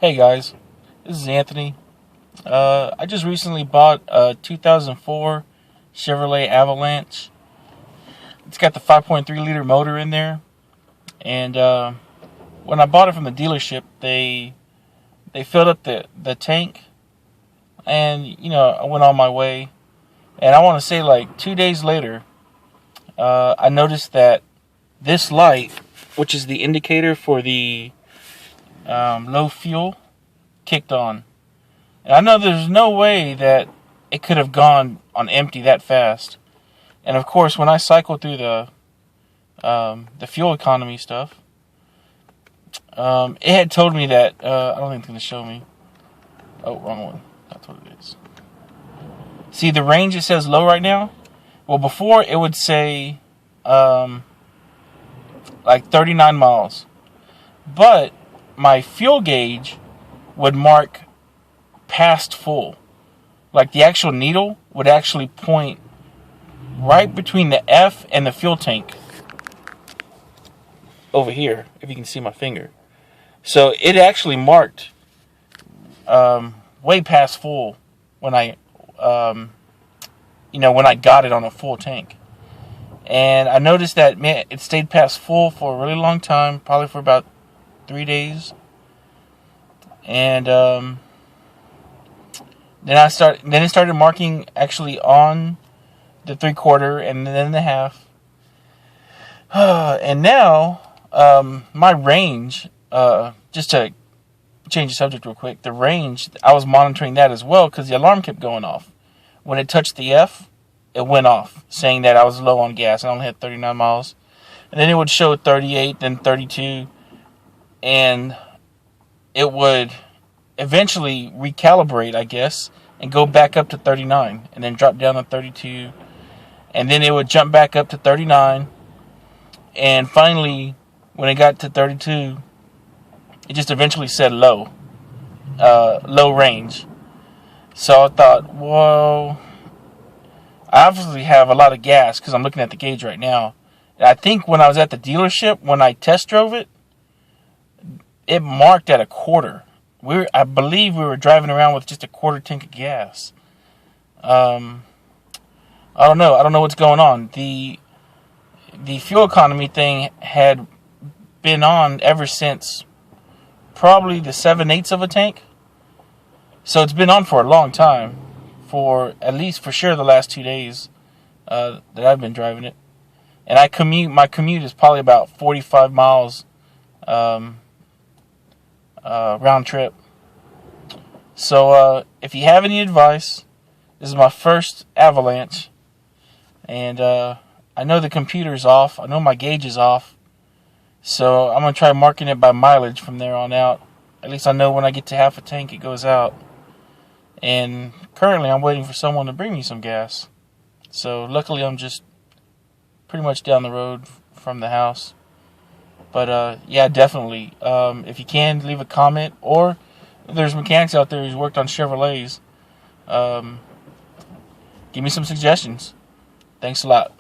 Hey guys, this is Anthony. I just recently bought a 2004 Chevrolet Avalanche. It's got the 5.3 liter motor in there, and when I bought it from the dealership, they filled up the tank, and I went on my way. And I want to say, like 2 days later, I noticed that this light, which is the indicator for the low fuel, kicked on. And I know there's no way that it could have gone on empty that fast. And of course, when I cycle through the fuel economy stuff, it had told me that I don't think it's going to show me. Oh, wrong one. That's what it is. See the range? It says low right now. Well, before it would say like 39 miles, but my fuel gauge would mark past full. Like the actual needle would actually point right between the F and the fuel tank over here, if you can see my finger. So it actually marked way past full when I when I got it on a full tank. And I noticed that, man, it stayed past full for a really long time, probably for about 3 days. And then it started marking actually on the 3/4 and then the half. And now my range, just to change the subject real quick, the range, I was monitoring that as well because the alarm kept going off. When it touched the F, it went off, saying that I was low on gas. I only had 39 miles. And then it would show 38, then 32, and it would eventually recalibrate, I guess, and go back up to 39, and then drop down to 32, and then it would jump back up to 39, and finally, when it got to 32, it just eventually said low range. So I thought, well, I obviously have a lot of gas because I'm looking at the gauge right now. And I think when I was at the dealership, when I test drove it, it marked at 1/4. I believe we were driving around with just a 1/4 tank of gas. I don't know. I don't know what's going on. The fuel economy thing had been on ever since probably the 7/8 of a tank. So it's been on for a long time, for at least for sure the last 2 days that I've been driving it. And my commute is probably about 45 miles round trip. So if you have any advice, this is my first Avalanche, and I know the computer's off. I know my gauge is off. So I'm going to try marking it by mileage from there on out. At least I know when I get to half a tank it goes out. And currently I'm waiting for someone to bring me some gas. So luckily I'm just pretty much down the road from the house. But yeah, definitely. If you can, leave a comment. Or if there's mechanics out there who's worked on Chevrolets, give me some suggestions. Thanks a lot.